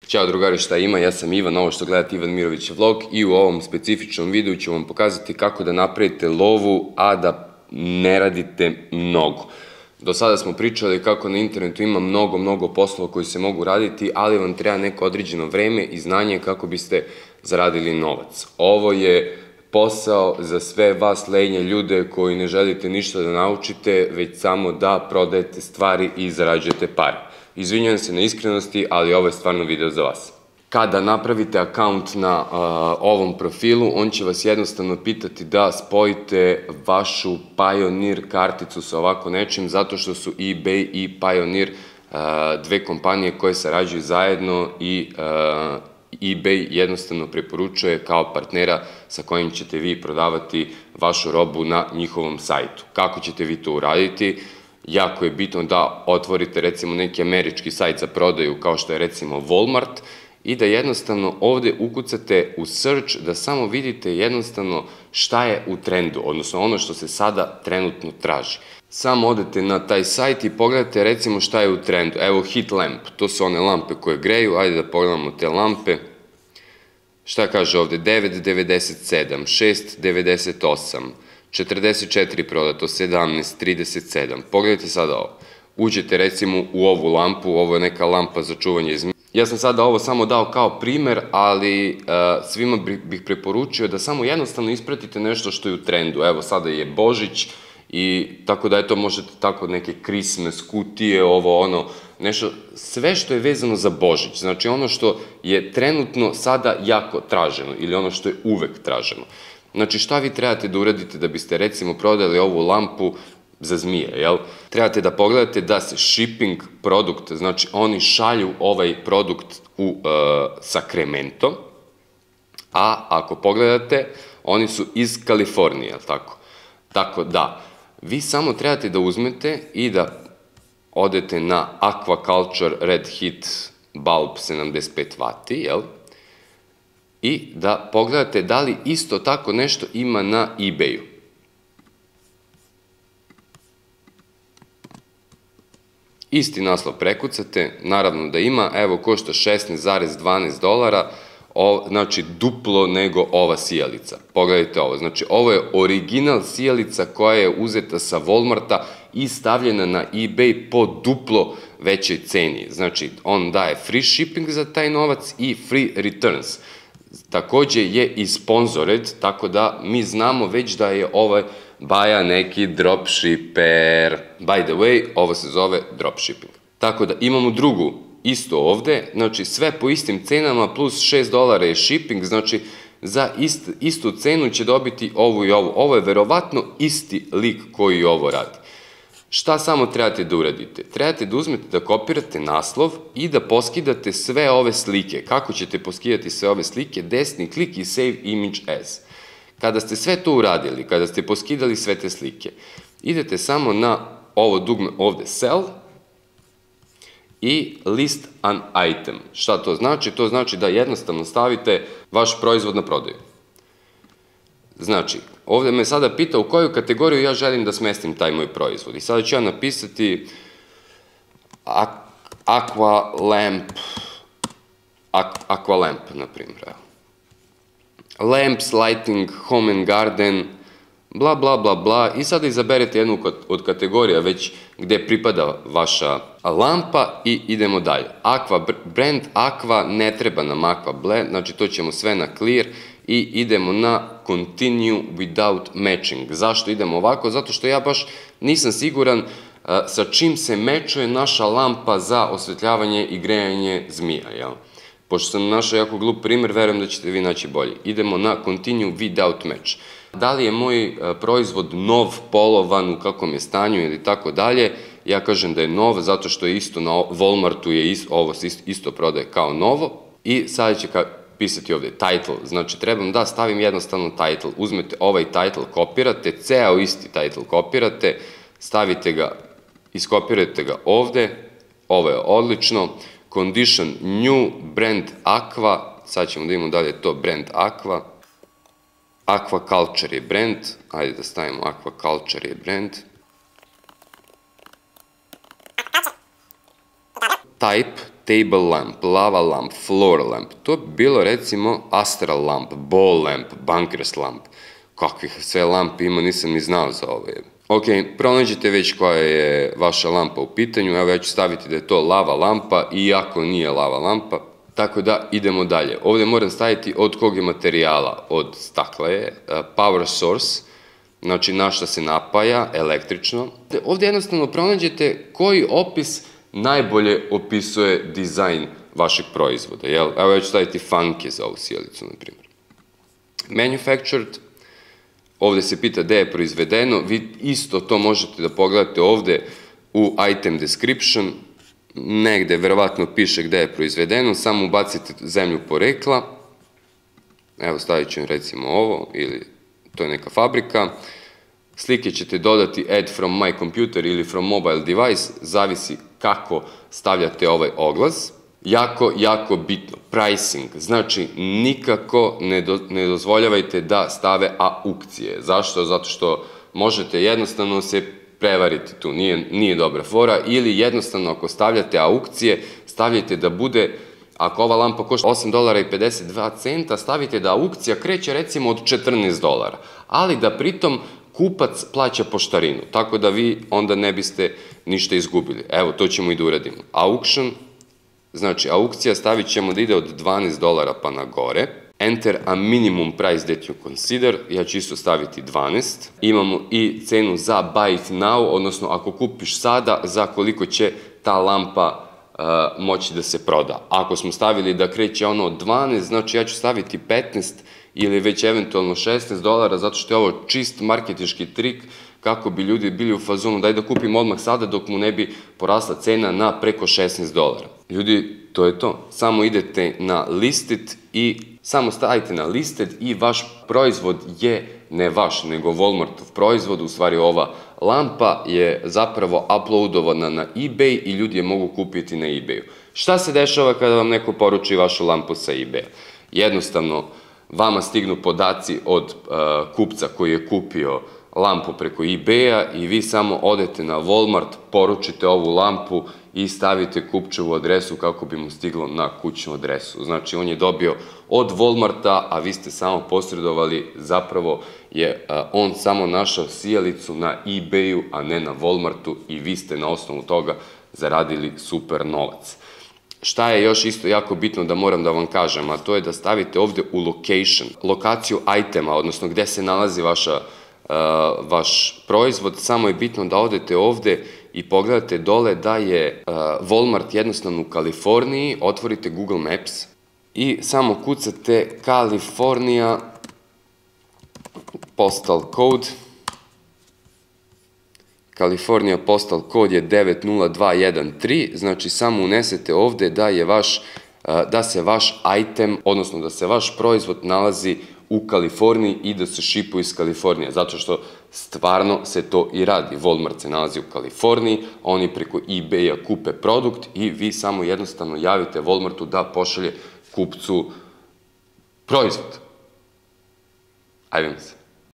Ćao drugari, šta ima? Ja sam Ivan, ovo što gledate Ivan Mirović vlog i u ovom specifičnom videu ću vam pokazati kako da napravite lovu, a da ne radite mnogo. Do sada smo pričali kako na internetu ima mnogo poslova koji se mogu raditi, ali vam treba neko određeno vreme i znanje kako biste zaradili novac. Ovo je posao za sve vas lenje ljude koji ne želite ništa da naučite, već samo da prodajete stvari i zarađujete pare. Izvinjam se na iskrenosti, ali ovo je stvarno video za vas. Kada napravite akaunt na ovom profilu, on će vas jednostavno pitati da spojite vašu Payoneer karticu sa ovako nečim, zato što su eBay i Payoneer dve kompanije koje sarađuju zajedno i eBay jednostavno preporučuje kao partnera sa kojim ćete vi prodavati vašu robu na njihovom sajtu. Kako ćete vi to uraditi? Jako je bitno da otvorite recimo neki američki sajt za prodaju kao što je recimo Walmart i da jednostavno ovde ukucate u search da samo vidite jednostavno šta je u trendu, odnosno ono što se sada trenutno traži. Samo odete na taj sajt i pogledate recimo šta je u trendu. Evo heat lamp, to su one lampe koje greju, ajde da pogledamo te lampe. Šta kaže ovde? 9,97, 6,98, 44 prodato, 17,37. Pogledajte sada ovo. Uđete recimo u ovu lampu, ovo je neka lampa za čuvanje zmija. Ja sam sada ovo samo dao kao primer, ali svima bih preporučio da samo jednostavno ispratite nešto što je u trendu. Evo sada je Božić i tako da eto možete tako neke Christmas kutije, ovo ono, nešto, sve što je vezano za Božić. Znači ono što je trenutno sada jako traženo ili ono što je uvek traženo. Znači šta vi trebate da uradite da biste recimo prodali ovu lampu za zmije, jel? Trebate da pogledate da se shipping produkt, znači oni šalju ovaj produkt u Sacramento, a ako pogledate, oni su iz Kalifornije, jel tako? Tako da, vi samo trebate da uzmete i da odete na Aquaculture Red Heat Bulb 75 W, jel? I da pogledate da li isto tako nešto ima na eBayu. Isti naslov prekucate, naravno da ima, evo košta $16,12, znači duplo nego ova sijalica. Pogledajte ovo, znači ovo je original sijalica koja je uzeta sa Walmarta i stavljena na eBay po duplo većoj ceni. Znači on daje free shipping za taj novac i free returns. Takođe je i sponsored, tako da mi znamo već da je ovaj Baja neki dropshipper. By the way, ovo se zove dropshipping. Tako da imamo drugu isto ovde, znači sve po istim cenama plus $6 je shipping, znači za istu cenu će dobiti ovu i ovu. Ovo je verovatno isti lik koji ovo radi. Šta samo trebate da uradite? Trebate da uzmete da kopirate naslov i da poskidate sve ove slike. Kako ćete poskidati sve ove slike? Desni klik i save image as. Kada ste sve to uradili, kada ste poskidali sve te slike, idete samo na ovo dugme ovde sell i list an item. Šta to znači? To znači da jednostavno stavite vaš proizvod na prodaju. Znači, ovde me sada pita u koju kategoriju ja želim da smestim taj moj proizvod. I sada ću ja napisati Aqua Lamp, na primjer. Lamps, lighting, home and garden, bla bla bla bla. I sada izaberete jednu od kategorija već gde pripada vaša lampa i idemo dalje. Aqua brand, Aqua, ne treba nam Aqua blend, znači to ćemo sve na clear i idemo na continue without matching. Zašto idemo ovako? Zato što ja baš nisam siguran sa čim se mečuje naša lampa za osvetljavanje i grejanje zmija, jel? Pošto sam našao jako glup primer, verujem da ćete vi naći bolji. Idemo na continue without match. Da li je moj proizvod nov, polovan, u kakvom je stanju ili tako dalje, ja kažem da je nov, zato što je isto na Walmartu je ovo se isto prodaje kao novo. I sada će pisati ovde title, znači trebam da stavim jednostavno title. Uzmete ovaj title, kopirate, ceo isti title kopirate, stavite ga, iskopirate ga ovde, ovo je odlično. Condition new brand Aqua, sad ćemo da imamo da li je to brand Aqua. Aquaculture je brand, ajde da stavimo Aquaculture je brand. Type, table lamp, lava lamp, floor lamp. To bi bilo recimo astral lamp, ball lamp, bunkers lamp. Kakvih sve lampi ima, nisam ni znao za ovo. Ok, pronađite već koja je vaša lampa u pitanju, evo ja ću staviti da je to lava lampa, iako nije lava lampa. Tako da idemo dalje. Ovdje moram staviti od kog je materijala, od stakla je, power source, znači na šta se napaja, električno. Ovdje jednostavno pronađete koji opis najbolje opisuje dizajn vašeg proizvoda. Evo ja ću staviti funky za ovu sjelicu, na primjer. Manufactured, ovdje se pita gdje je proizvedeno, vi isto to možete da pogledate ovdje u item description, negdje verovatno piše gdje je proizvedeno, samo ubacite zemlju porekla, evo stavit ću recimo ovo, ili to je neka fabrika, slike ćete dodati add from my computer ili from mobile device, zavisi kako stavljate ovaj oglas. Jako bitno, pricing, znači nikako ne dozvoljavajte da stave aukcije. Zašto? Zato što možete jednostavno se prevariti tu, nije dobra fora, ili jednostavno ako stavljate aukcije, stavljajte da bude, ako ova lampa košta $8.52, stavite da aukcija kreće recimo od $14, ali da pritom kupac plaća poštarinu, tako da vi onda ne biste ništa izgubili. Evo, to ćemo i da uradimo. Auction, znači aukcija stavit ćemo da ide od $12 pa na gore. Enter a minimum price that you consider, ja ću isto staviti 12. Imamo i cenu za buy it now, odnosno ako kupiš sada, za koliko će ta lampa moći da se proda. Ako smo stavili da kreće ono od 12, znači ja ću staviti 15 ili već eventualno $16, zato što je ovo čist marketinški trik kako bi ljudi bili u fazonu daj da kupim odmah sada dok mu ne bi porasla cena na preko $16. Ljudi, to je to. Samo idete na listed i samo stavite na listed i vaš proizvod je ne vaš, nego Walmartov proizvod, u stvari ova lampa je zapravo uploadovana na eBay i ljudi je mogu kupiti na eBayu. Šta se dešava kada vam neko poruči vašu lampu sa eBaya? Jednostavno, vama stignu podaci od kupca koji je kupio lampu preko eBaya i vi samo odete na Walmart, poručite ovu lampu i stavite kupčevu adresu kako bi mu stiglo na kućnu adresu. Znači, on je dobio od Walmarta, a vi ste samo posredovali, zapravo je on samo našao sijalicu na eBayu, a ne na Walmartu i vi ste na osnovu toga zaradili super novac. Šta je još isto jako bitno da moram da vam kažem, a to je da stavite ovdje u location, lokaciju itema, odnosno gdje se nalazi vaš proizvod, samo je bitno da odete ovdje i pogledate dole da je Walmart jednostavno u Kaliforniji, otvorite Google Maps i samo kucate California postal code. California postal kod je 90213, znači samo unesete ovdje da se vaš item, odnosno da se vaš proizvod nalazi u Kaliforniji i da se šipuje iz Kalifornije, zato što stvarno se to i radi. Walmart se nalazi u Kaliforniji, oni preko eBaya kupe produkt i vi samo jednostavno javite Walmartu da pošalje kupcu proizvod. Ajde mi se.